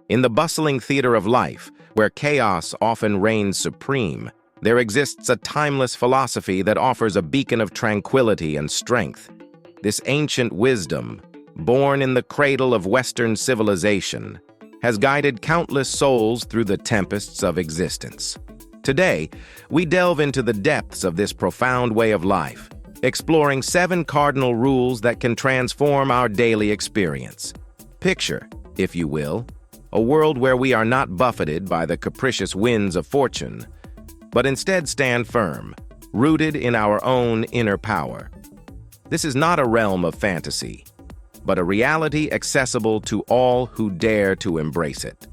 In the bustling theater of life, where chaos often reigns supreme, there exists a timeless philosophy that offers a beacon of tranquility and strength. This ancient wisdom, born in the cradle of Western civilization, has guided countless souls through the tempests of existence. Today, we delve into the depths of this profound way of life, exploring 7 cardinal rules that can transform our daily experience. Picture, if you will, a world where we are not buffeted by the capricious winds of fortune, but instead stand firm, rooted in our own inner power. This is not a realm of fantasy, but a reality accessible to all who dare to embrace it.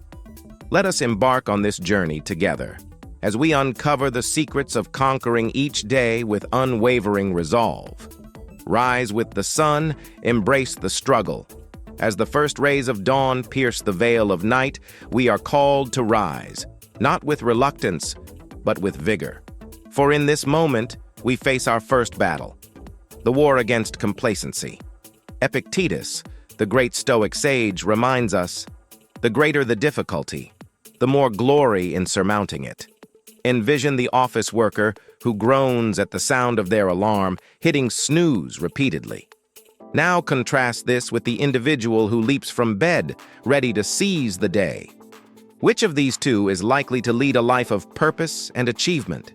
Let us embark on this journey together, as we uncover the secrets of conquering each day with unwavering resolve. Rise with the sun, embrace the struggle. As the first rays of dawn pierce the veil of night, we are called to rise, not with reluctance, but with vigor. For in this moment, we face our first battle, the war against complacency. Epictetus, the great Stoic sage, reminds us, the greater the difficulty, the more glory in surmounting it. Envision the office worker who groans at the sound of their alarm, hitting snooze repeatedly. Now contrast this with the individual who leaps from bed, ready to seize the day. Which of these two is likely to lead a life of purpose and achievement?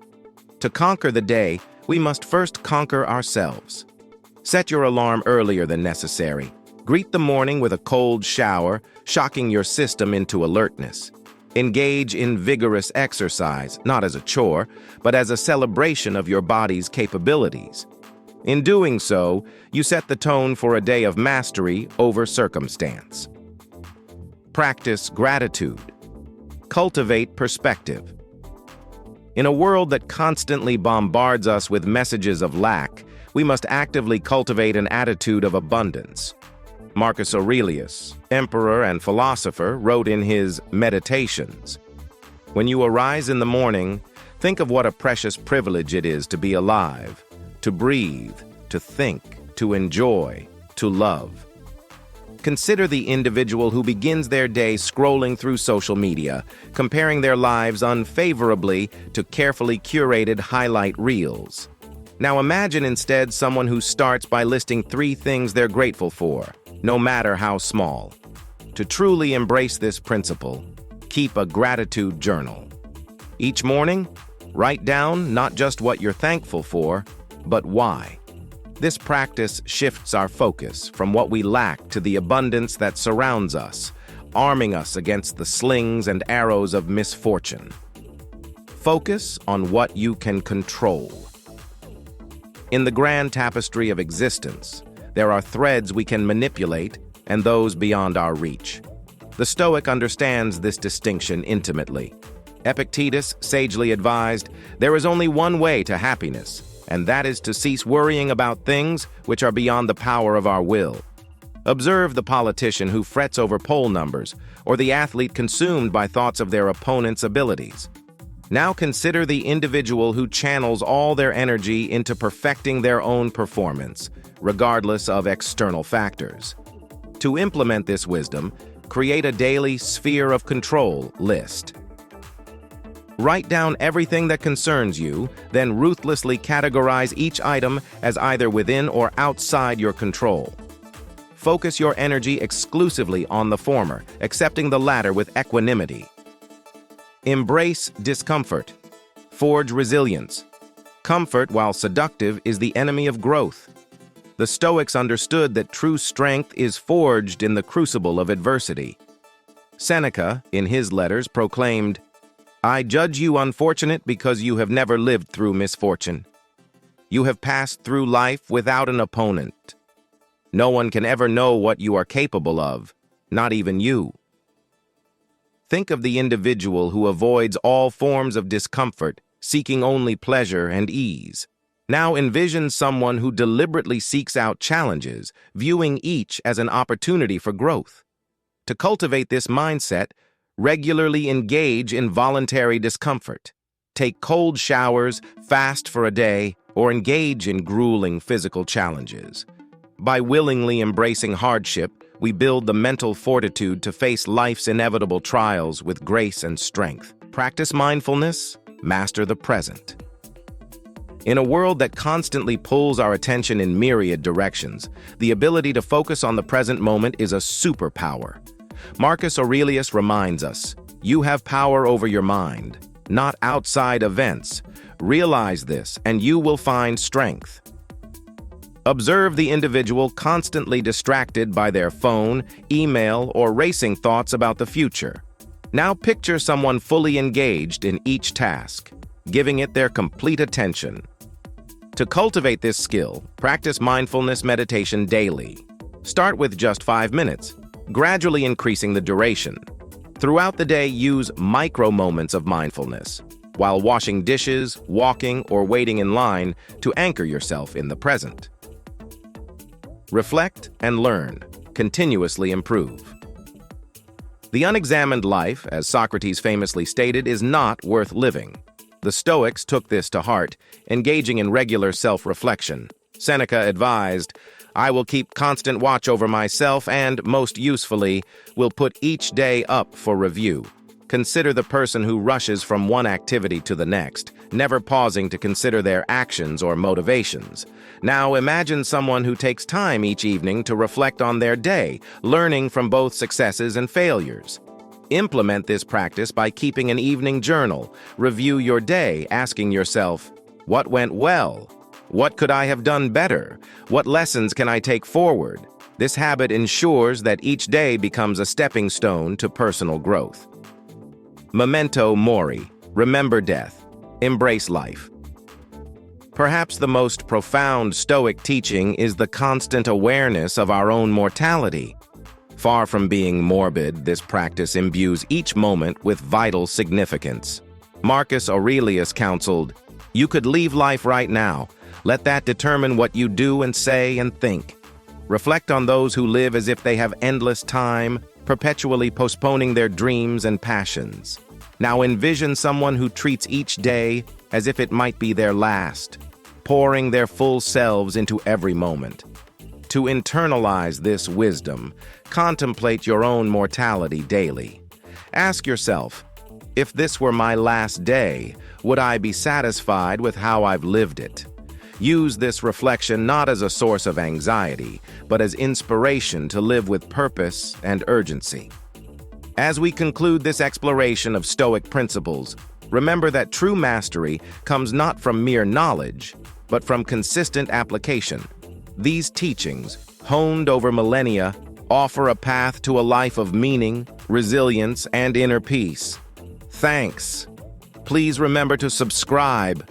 To conquer the day, we must first conquer ourselves. Set your alarm earlier than necessary. Greet the morning with a cold shower, shocking your system into alertness. Engage in vigorous exercise, not as a chore, but as a celebration of your body's capabilities. In doing so, you set the tone for a day of mastery over circumstance. Practice gratitude. Cultivate perspective. In a world that constantly bombards us with messages of lack, we must actively cultivate an attitude of abundance. Marcus Aurelius, emperor and philosopher, wrote in his Meditations, "When you arise in the morning, think of what a precious privilege it is to be alive, to breathe, to think, to enjoy, to love." Consider the individual who begins their day scrolling through social media, comparing their lives unfavorably to carefully curated highlight reels. Now imagine instead someone who starts by listing 3 things they're grateful for, no matter how small. To truly embrace this principle, keep a gratitude journal. Each morning, write down not just what you're thankful for, but why. This practice shifts our focus from what we lack to the abundance that surrounds us, arming us against the slings and arrows of misfortune. Focus on what you can control. In the grand tapestry of existence, there are threads we can manipulate and those beyond our reach. The Stoic understands this distinction intimately. Epictetus sagely advised, "There is only one way to happiness, and that is to cease worrying about things which are beyond the power of our will." Observe the politician who frets over poll numbers, or the athlete consumed by thoughts of their opponent's abilities. Now consider the individual who channels all their energy into perfecting their own performance, regardless of external factors. To implement this wisdom, create a daily sphere of control list. Write down everything that concerns you, then ruthlessly categorize each item as either within or outside your control. Focus your energy exclusively on the former, accepting the latter with equanimity. Embrace discomfort. Forge resilience. Comfort, while seductive, is the enemy of growth. The Stoics understood that true strength is forged in the crucible of adversity. Seneca, in his letters, proclaimed, "I judge you unfortunate because you have never lived through misfortune. You have passed through life without an opponent. No one can ever know what you are capable of, not even you." Think of the individual who avoids all forms of discomfort, seeking only pleasure and ease. Now envision someone who deliberately seeks out challenges, viewing each as an opportunity for growth. To cultivate this mindset, regularly engage in voluntary discomfort. Take cold showers, fast for a day, or engage in grueling physical challenges. By willingly embracing hardship, we build the mental fortitude to face life's inevitable trials with grace and strength. Practice mindfulness, master the present. In a world that constantly pulls our attention in myriad directions, the ability to focus on the present moment is a superpower. Marcus Aurelius reminds us, you have power over your mind, not outside events. Realize this, and you will find strength. Observe the individual constantly distracted by their phone, email, or racing thoughts about the future. Now picture someone fully engaged in each task, giving it their complete attention. To cultivate this skill, practice mindfulness meditation daily. Start with just 5 minutes, gradually increasing the duration. Throughout the day, use micro moments of mindfulness, while washing dishes, walking, or waiting in line to anchor yourself in the present. Reflect and learn, continuously improve. The unexamined life, as Socrates famously stated, is not worth living. The Stoics took this to heart, engaging in regular self-reflection. Seneca advised, I will keep constant watch over myself and, most usefully, will put each day up for review. Consider the person who rushes from one activity to the next, never pausing to consider their actions or motivations. Now imagine someone who takes time each evening to reflect on their day, learning from both successes and failures. Implement this practice by keeping an evening journal. Review your day, asking yourself, what went well? What could I have done better? What lessons can I take forward? This habit ensures that each day becomes a stepping stone to personal growth. Memento mori. Remember death. Embrace life. Perhaps the most profound Stoic teaching is the constant awareness of our own mortality. Far from being morbid, this practice imbues each moment with vital significance. Marcus Aurelius counseled, you could leave life right now. Let that determine what you do and say and think. Reflect on those who live as if they have endless time, perpetually postponing their dreams and passions. Now envision someone who treats each day as if it might be their last, pouring their full selves into every moment. To internalize this wisdom, contemplate your own mortality daily. Ask yourself, if this were my last day, would I be satisfied with how I've lived it? Use this reflection not as a source of anxiety, but as inspiration to live with purpose and urgency. As we conclude this exploration of Stoic principles, remember that true mastery comes not from mere knowledge, but from consistent application. These teachings, honed over millennia, offer a path to a life of meaning, resilience, and inner peace. Thanks. Please remember to subscribe,